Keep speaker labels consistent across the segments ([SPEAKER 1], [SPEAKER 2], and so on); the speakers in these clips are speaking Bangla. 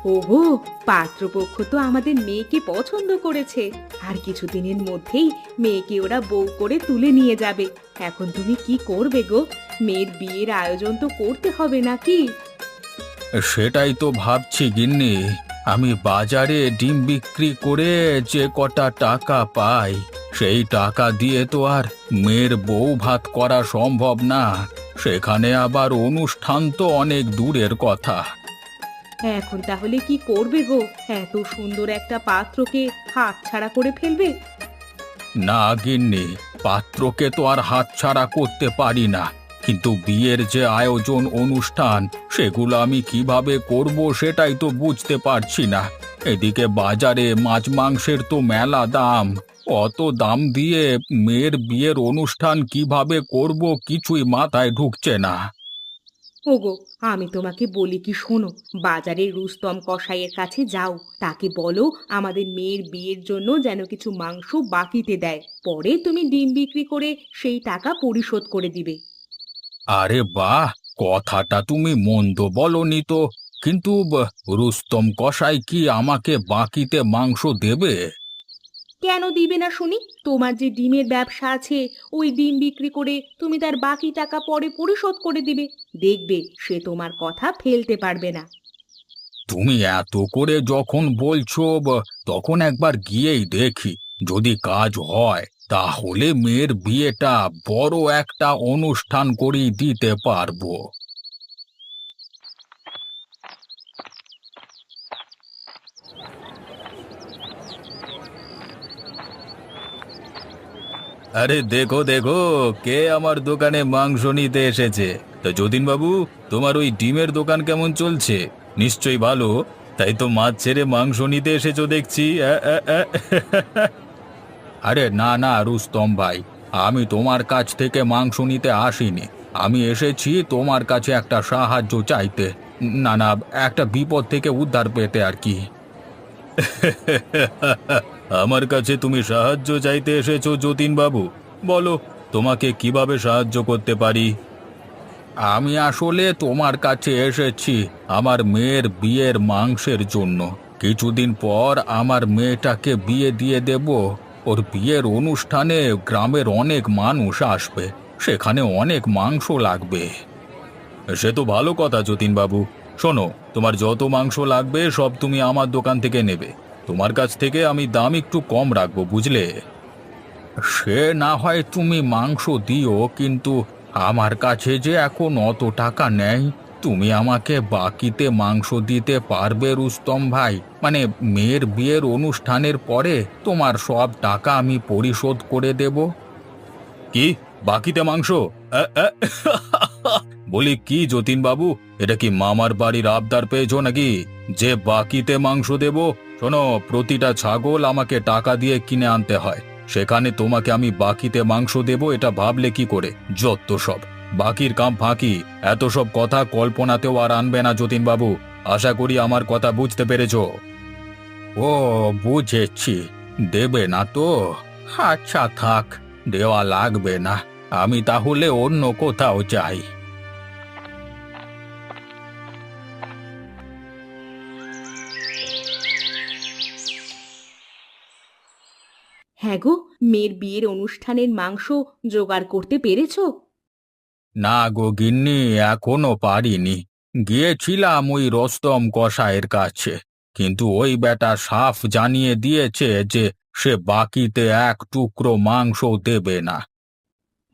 [SPEAKER 1] ওগো, পাত্রপক্ষ তো আমাদের মেয়েকে পছন্দ করেছে। আর কিছুদিনের মধ্যেই মেয়েকে ওরা বউ করে তুলে নিয়ে যাবে। এখন তুমি কি করবে গো? মেয়ের বিয়ের আয়োজন তো করতে হবে নাকি?
[SPEAKER 2] সেটাই তো ভাবছি গিন্নি। আমি বাজারে ডিম বিক্রি করে যে কটা টাকা পাই, সেই টাকা দিয়ে তো আর মেয়ের বউ ভাত করা সম্ভব না। সেখানে আবার অনুষ্ঠান তো অনেক দূরের কথা।
[SPEAKER 1] এখন তাহলে কি করবে গো? এত সুন্দর একটা পাত্রকে হাতছাড়া করে ফেলবে?
[SPEAKER 2] না গিন্নি, পাত্রকে তো আর হাতছাড়া করতে পারি না, কিন্তু বিয়ের যে আয়োজন অনুষ্ঠান সেগুলো আমি কিভাবে করব সেটাই তো বুঝতে পারছি না। এদিকে বাজারে মাছ মাংসের তো মেলা দাম। অত দাম দিয়ে মেয়ের বিয়ের অনুষ্ঠান কিভাবে করব কিছুই মাথায় ঢুকছে না।
[SPEAKER 1] ওগো, আমি তোমাকে বলি কি শোনো, বাজারে রুস্তম কসাইয়ের কাছে যাও, তাকে বলো আমাদের মেয়ের বিয়ের জন্য যেন কিছু মাংস বাকিতে দেয়, পরে তুমি ডিম বিক্রি করে সেই টাকা পরিশোধ করে দিবে।
[SPEAKER 2] আরে বাহ, কথাটা তুমি মন্দ বলনি তো। কিন্তু রুস্তম কসাই কি আমাকে বাকিতে মাংস দেবে?
[SPEAKER 1] কেন দিবে না শুনি? তোমার যে ডিমের ব্যবসা আছে, ওই ডিম বিক্রি করে তুমি তার বাকি টাকা পরে পরিশোধ করে দিবে। দেখবে সে তোমার কথা ফেলতে পারবে না।
[SPEAKER 2] তুমি এত করে যখন বলছো, তখন একবার গিয়েই দেখি। যদি কাজ হয় তাহলে মেয়ের বিয়েটা বড় একটা অনুষ্ঠান করেই দিতে পারবো। আরে দেখো দেখো, কে আমার দোকানে মাংস নিতে এসেছে। তো যতীন বাবু, তোমার ওই ডিমের দোকান কেমন চলছে? নিশ্চয়ই ভালো। তাই তো মাছ ছেড়ে মাংস নিতে এসেছো দেখছি। আরে না না রুস্তম ভাই, আমি তোমার কাছ থেকে মাংস নিতে আসিনি। আমি এসেছি তোমার কাছে একটা সাহায্য চাইতে। না না, একটা বিপদ থেকে উদ্ধার পেতে আর কি। আমার কাছে তুমি সাহায্য চাইতে এসেছো যতীন বাবু? বলো, তোমাকে কিভাবে সাহায্য করতে পারি? আমি আসলে তোমার কাছে এসেছি আমার মেয়ের বিয়ের মাংসের জন্য। কিছুদিন পর আমার মেয়েটাকে বিয়ে দিয়ে দেব। ওর বিয়ের অনুষ্ঠানে গ্রামের অনেক মানুষ আসবে, সেখানে অনেক মাংস লাগবে। সে তো ভালো কথা যতীন বাবু। শোনো, তোমার যত মাংস লাগবে সব তুমি আমার দোকান থেকে নেবে। তোমার কাছ থেকে আমি দাম একটু কম রাখবো, বুঝলে? সে না হয় তুমি মাংস দিও, কিন্তু আমার কাছে যে এখন অত টাকা নেই। তুমি আমাকে বাকিতে মাংস দিতে পারবে রুস্তম ভাই? মানে মেয়ের বিয়ের অনুষ্ঠানের পরে তোমার সব টাকা আমি পরিশোধ করে দেব। কি? বাকিতে মাংস? আ, আ, বলি কি যতীন বাবু, এটা কি মামার বাড়ির আবদার পেয়েছো নাকি যে বাকিতে মাংস দেব? শোনো, প্রতিটা ছাগল আমাকে টাকা দিয়ে কিনে আনতে হয়, সেখানে তোমাকে আমি বাকিতে মাংস দেব এটা ভাবলে কি করে? যত সব বাকির কাম ফাঁকি। এত সব কথা কল্পনাতেও আর আনবে না যতীন বাবু। আশা করি আমার কথা বুঝতে পেরেছো। ও, বুঝেছি। দেবে না তো? আচ্ছা থাক, দেওয়া লাগবে না। আমি তাহলে অন্য কোথাও যাই।
[SPEAKER 1] হ্যাঁ গো, মেয়ের বিয়ের অনুষ্ঠানের মাংস জোগাড় করতে পেরেছো?
[SPEAKER 2] না গো গিন্নি, এখনো পারিনি। গিয়েছিলাম ওই রস্তম কসাইয়ের কাছে, কিন্তু ওই বেটা সাফ জানিয়ে দিয়েছে যে সে বাকিতে এক টুকরো মাংস দেবে না।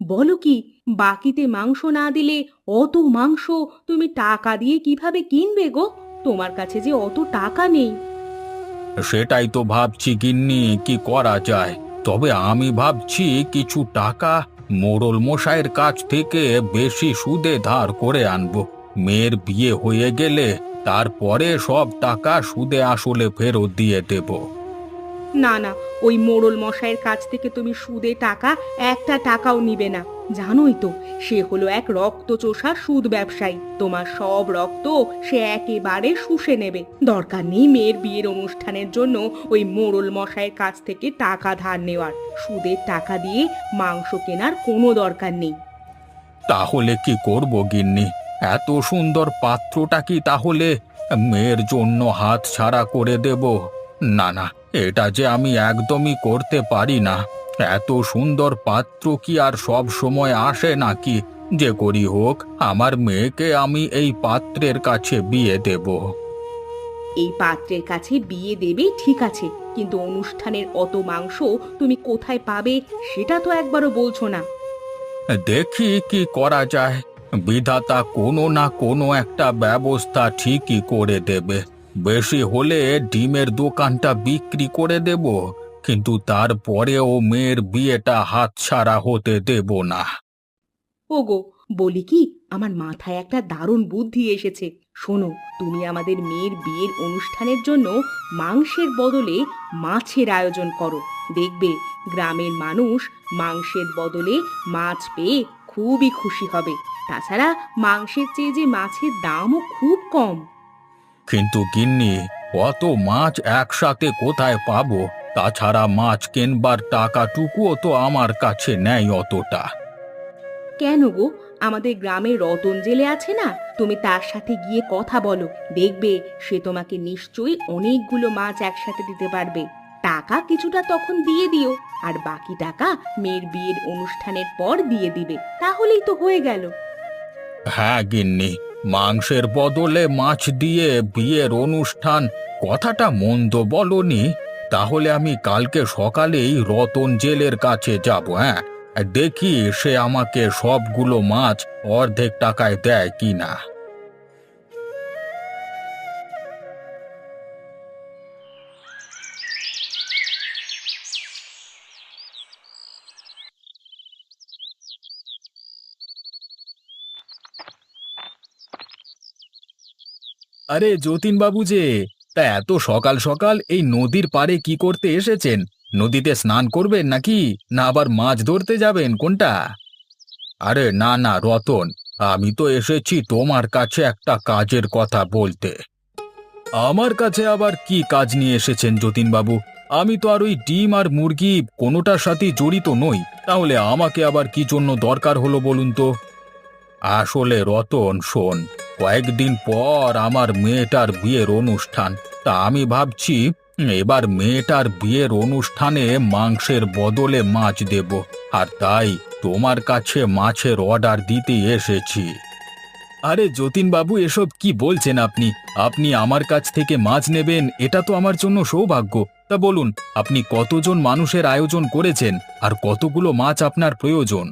[SPEAKER 1] বলো কি, বাকিতে মাংস না দিলে অত মাংস তুমি টাকা দিয়ে কিভাবে কিনবে গো? তোমার কাছে যে অত টাকা নেই।
[SPEAKER 2] সেটাই তো ভাবছি গিন্নি, কি করা যায়। তবে আমি ভাবছি কিছু টাকা মোড়ল মশাইয়ের কাছ থেকে বেশি সুদে ধার করে আনবো। মেয়ের বিয়ে হয়ে গেলে তারপরে সব টাকা সুদে আসলে ফেরত দিয়ে দেব।
[SPEAKER 1] না না, ওই মোড়ল মশাইয়ের কাছ থেকে তুমি সুদে টাকা একটা টাকাও নিবে না। জানোই তো, সে হলো এক রক্তচোষা সুদ ব্যবসায়ী। তোমার সব রক্ত সে একেবারে শুষে নেবে। দরকার নেই মেয়ের বিয়ের অনুষ্ঠানের জন্য ওই মোড়ল মশাইয়ের কাছ থেকে টাকা ধার নেওয়ার। সুদের টাকা দিয়ে মাংস কেনার কোনো দরকার নেই।
[SPEAKER 2] তাহলে কি করব গিন্নি? এত সুন্দর পাত্রটা কি তাহলে মেয়ের জন্য হাত ছাড়া করে দেব? না না, এটা যে আমি একদমই করতে পারি না। এত সুন্দর পাত্র কি আর সব সময় আসে নাকি? যে করি হোক, আমার মেয়েকে আমি এই পাত্রের কাছে বিয়ে দেব।
[SPEAKER 1] এই পাত্রের কাছে বিয়ে দেবে ঠিক আছে, কিন্তু অনুষ্ঠানের অত মাংস তুমি কোথায় পাবে সেটা তো একবারও বলছো না।
[SPEAKER 2] দেখি কি করা যায়। বিধাতা কোনো না কোনো একটা ব্যবস্থা ঠিকই করে দেবে। বেশি হলে ডিমের দোকানটা বিক্রি করে দেব, কিন্তু তারপরেও মেয়ের বিয়েটা হাতছাড়া হতে দেব না।
[SPEAKER 1] ওগো, বলি কি, আমার মাথায় একটা দারুণ বুদ্ধি এসেছে। শোনো, তুমি আমাদের মেয়ের বিয়ের অনুষ্ঠানের জন্য মাংসের বদলে মাছের আয়োজন করো। দেখবে গ্রামের মানুষ মাংসের বদলে মাছ পেয়ে খুবই খুশি হবে। তাছাড়া মাংসের চেয়ে যে মাছের দামও খুব কম।
[SPEAKER 2] কিন্তু গিন্নি, অত মাছ একসাথে কোথায় পাবো? তাছাড়া মাছ কেনবার টাকাটুকুও তো আমার কাছে নেই অতটা।
[SPEAKER 1] কেন গো, আমাদের গ্রামে রতন জেলে আছে না, তুমি তার সাথে গিয়ে কথা বলো। দেখবে সে তোমাকে নিশ্চয়ই অনেকগুলো মাছ একসাথে দিতে পারবে। টাকা কিছুটা তখন দিয়ে দিও, আর বাকি টাকা মেয়ের বিয়ের অনুষ্ঠানের পর দিয়ে দিবে, তাহলেই তো হয়ে গেল।
[SPEAKER 2] হ্যাঁ গিন্নি, মাংসের বদলে মাছ দিয়ে বিয়ের অনুষ্ঠান, কথাটা মন্দ বলনি। তাহলে আমি কালকে সকালেই রতন জেলের কাছে যাব। হ্যাঁ, দেখি সে আমাকে সবগুলো মাছ অর্ধেক টাকায় দেয় কিনা। আরে যতীন বাবু যে, তা এত সকাল সকাল এই নদীর পাড়ে কি করতে এসেছেন? নদীতে স্নান করবেন নাকি, না আবার মাছ ধরতে যাবেন, কোনটা? আরে না না রতন, আমি তো এসেছি তোমার কাছে একটা কাজের কথা বলতে। আমার কাছে আবার কি কাজ নিয়ে এসেছেন যতীন বাবু? আমি তো আর ওই ডিম আর মুরগি কোনোটার সাথেই জড়িত নই। তাহলে আমাকে আবার কি জন্য দরকার হলো বলুন তো? আসলে রতন শোন, কয়েকদিন পর আমার মেয়েটার বিয়ের অনুষ্ঠান। তা আমি ভাবছি এবার মেয়েটার বিয়ের অনুষ্ঠানে মাংসের বদলে মাছ দেব। আর তাই তোমার কাছে মাছের অর্ডার দিতে এসেছি। আরে যতীন বাবু, এসব কি বলছেন আপনি? আপনি আমার কাছ থেকে মাছ নেবেন, এটা তো আমার জন্য সৌভাগ্য। তা বলুন, আপনি কতজন মানুষের আয়োজন করেছেন, আর কতগুলো মাছ আপনার প্রয়োজন?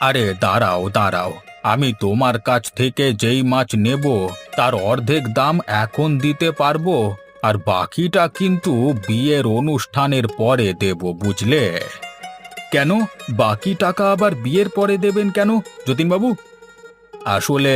[SPEAKER 2] আরে দাঁড়াও দাঁড়াও, আমি তোমার কাছ থেকে যেই মাছ নেব তার অর্ধেক দাম এখন দিতে পারবো, আর বাকিটা কিন্তু বিয়ের অনুষ্ঠানের পরে দেব, বুঝলে? কেন, বাকি টাকা আবার বিয়ের পরে দেবেন কেন যতীনবাবু? আসলে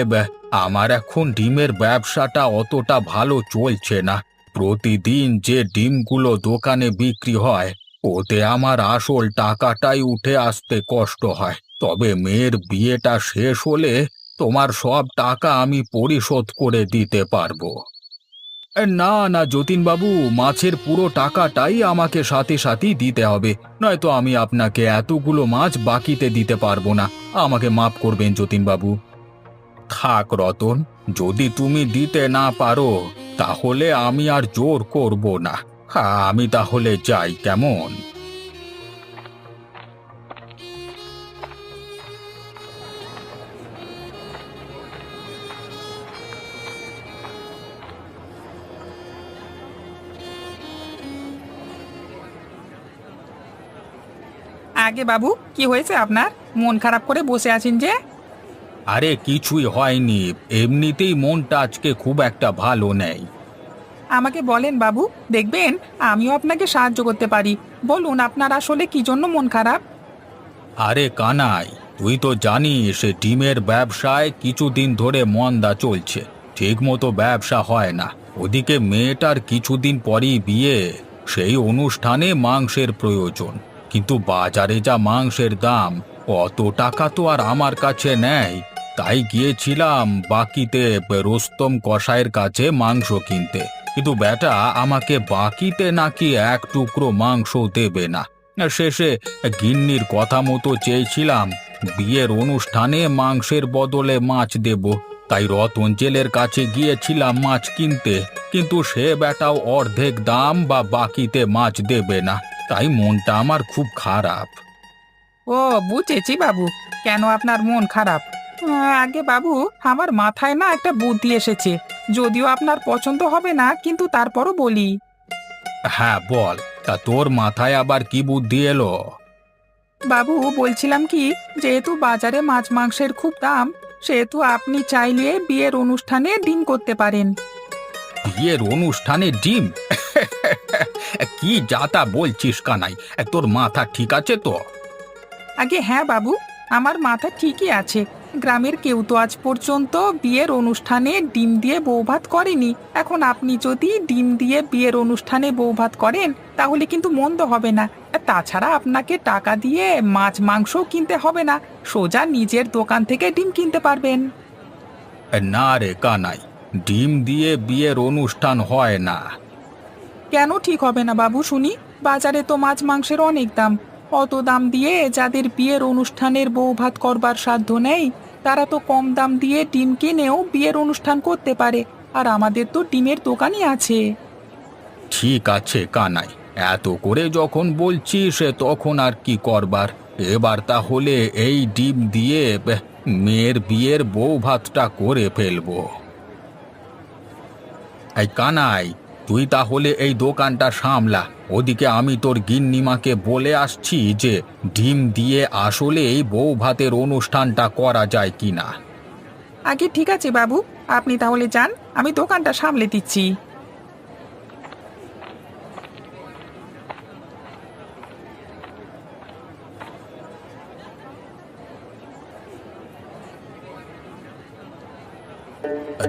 [SPEAKER 2] আমার এখন ডিমের ব্যবসাটা অতটা ভালো চলছে না। প্রতিদিন যে ডিমগুলো দোকানে বিক্রি হয়, ওতে আমার আসল টাকাটাই উঠে আসতে কষ্ট হয়। তবে মেয়ের বিয়েটা শেষ হলে তোমার সব টাকা আমি পরিশোধ করে দিতে পারবো। না না যতীনবাবু, মাছের পুরো টাকাটাই আমাকে সাথে সাথেই দিতে হবে, নয়তো আমি আপনাকে এতগুলো মাছ বাকিতে দিতে পারবো না। আমাকে মাফ করবেন যতীনবাবু। থাক রতন, যদি তুমি দিতে না পারো তাহলে আমি আর জোর করব না। আমি তাহলে যাই, কেমন?
[SPEAKER 3] আগে বাবু, কি হয়েছে আপনার? মন খারাপ করে বসে আছেন যে?
[SPEAKER 2] আরে কিছুই হয়নি, এমনিতেই মনটা আজকে খুব একটা ভালো নেই।
[SPEAKER 3] আমাকে বলেন বাবু, দেখবেন আমিও আপনাকে সাহায্য করতে পারি। বলুন আপনার আসলে কি জন্য মন খারাপ?
[SPEAKER 2] আরে কানাই, তুই তো জানিস সে ডিমের ব্যবসায় কিছুদিন ধরে মন্দা চলছে, ঠিক মতো ব্যবসা হয় না। ওদিকে মেয়েটার কিছুদিন পরেই বিয়ে, সেই অনুষ্ঠানে মাংসের প্রয়োজন, কিন্তু বাজারে যা মাংসের দাম, অত টাকা তো আর আমার কাছে নেই। তাই গিয়েছিলাম বাকিতে রোস্তম কসাইয়ের কাছে মাংস কিনতে, কিন্তু বেটা আমাকে বাকিতে নাকি এক টুকরো মাংস দেবে না। শেষে গিন্নির কথা মতো চেয়েছিলাম বিয়ের অনুষ্ঠানে মাংসের বদলে মাছ দেব, তাই রতন জেলের কাছে গিয়েছিলাম মাছ কিনতে, কিন্তু সে বেটাও অর্ধেক দাম বা বাকিতে মাছ দেবে না, তাই মনটা আমার খুব খারাপ।
[SPEAKER 3] ও, বুঝেছি বাবু, কেন আপনার মন খারাপ। আগে বাবু, আমার মাথায় না একটা বুদ্ধি এসেছে, যদিও আপনার পছন্দ হবে না, কিন্তু তারপরও বলি।
[SPEAKER 2] হ্যাঁ বল, তা তোর মাথায় আবার কি বুদ্ধি এলো?
[SPEAKER 3] বাবু, বলছিলাম কি, যেহেতু বাজারে মাছ মাংসের খুব দাম, সেহেতু আপনি চাইলে বিয়ের অনুষ্ঠানে ডিম করতে পারেন।
[SPEAKER 2] বিয়ের অনুষ্ঠানে ডিম? কি যাতা বলছিস কানাই, তোর মাথা ঠিক আছে তো?
[SPEAKER 3] আগে হ্যাঁ বাবু, আমার মাথা ঠিকই আছে। গ্রামের কেউ তো আজ পর্যন্ত বিয়ের অনুষ্ঠানে ডিম দিয়ে বৌভাত করেনি। এখন আপনি যদি ডিম দিয়ে বিয়ের অনুষ্ঠানে বৌভাত করেন, তাহলে কিন্তু মন্দ হবে না। আর তাছাড়া আপনাকে টাকা দিয়ে মাছ মাংস কিনতে হবে না, সোজা নিজের দোকান থেকে ডিম কিনতে পারবেন।
[SPEAKER 2] না রে কানাই, ডিম দিয়ে বিয়ের অনুষ্ঠান হয় না।
[SPEAKER 3] কেন ঠিক হবে না বাবু শুনি? বাজারে তো মাছ মাংসের অনেক দাম। অত দাম দিয়ে যাদের বিয়ের অনুষ্ঠানের বৌভাত করবার সাধ্য নেই, তারা তো কম দাম দিয়ে ডিম কিনেও বিয়ের অনুষ্ঠান করতে পারে। আর আমাদের তো ডিমের দোকানই আছে।
[SPEAKER 2] ঠিক আছে কানাই, এত করে যখন বলছিস তখন আর কি করবার। এবার তাহলে এই ডিম দিয়ে মেয়ের বিয়ের বউ ভাতটা করে ফেলবো। এই কানাই, তুই তাহলে এই দোকানটা সামলা, ওদিকে আমি তোর গিন্নিমাকে বলে আসছি যে ডিম দিয়ে আসলে এই বউ ভাতের অনুষ্ঠানটা করা যায় কিনা।
[SPEAKER 3] আগে ঠিক আছে বাবু, আপনি তাহলে যান, আমি দোকানটা সামলে দিচ্ছি।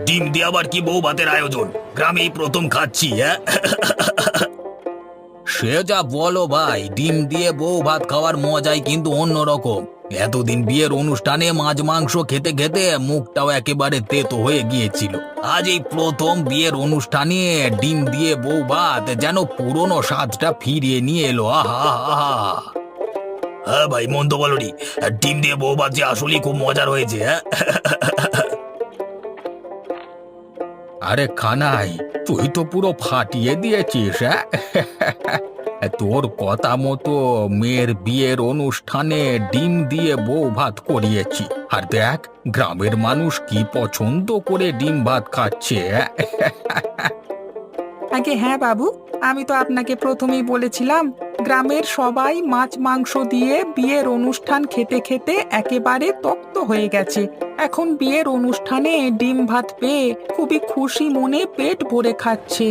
[SPEAKER 2] ডিম দিয়ে আবার কি বউ ভাতের আয়োজন? গ্রামেই প্রথম খাচ্ছি। হ্যাঁ, সে যা বলো ভাই, ডিম দিয়ে বউ ভাত খাওয়ার মজাই কিন্তু অন্যরকম। এতদিন বিয়ের অনুষ্ঠানে মাছ মাংস খেতে খেতে মুখটাও একেবারে তেতো হয়ে গিয়েছিল। আজ এই প্রথম বিয়ের অনুষ্ঠানে ডিম দিয়ে বউ ভাত যেন পুরনো স্বাদটা ফিরিয়ে নিয়ে এলো। আহা আহা। হ্যাঁ ভাই, মন্দ বলনি, ডিম দিয়ে বউ ভাত যে আসলেই খুব মজার হয়েছে। হ্যাঁ, আরে কানাই, তুই তো পুরো ফাটিয়ে দিয়েছিস। হ্যাঁ, তোর কথা মতো মেয়ের বিয়ের অনুষ্ঠানে ডিম দিয়ে বউ ভাত করিয়েছি, আর দেখ গ্রামের মানুষ কি পছন্দ করে ডিম ভাত খাচ্ছে।
[SPEAKER 3] আগে হ্যাঁ বাবু, আমি তো আপনাকে প্রথমেই বলেছিলাম, গ্রামের সবাই মাছ মাংস দিয়ে বিয়ের অনুষ্ঠান খেতে খেতে একেবারে তক্ত হয়ে গেছে। এখন বিয়ের অনুষ্ঠানে ডিম ভাত পেয়ে খুবই খুশি মনে পেট ভরে খাচ্ছে।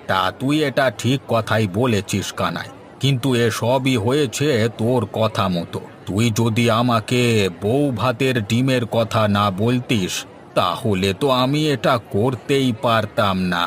[SPEAKER 2] তা তুই এটা ঠিক কথাই বলেছিস কানাই, কিন্তু এ সবই হয়েছে তোর কথা মতো। তুই যদি আমাকে বউ ভাতের ডিমের কথা না বলতিস, তাহলে তো আমি এটা করতেই পারতাম না।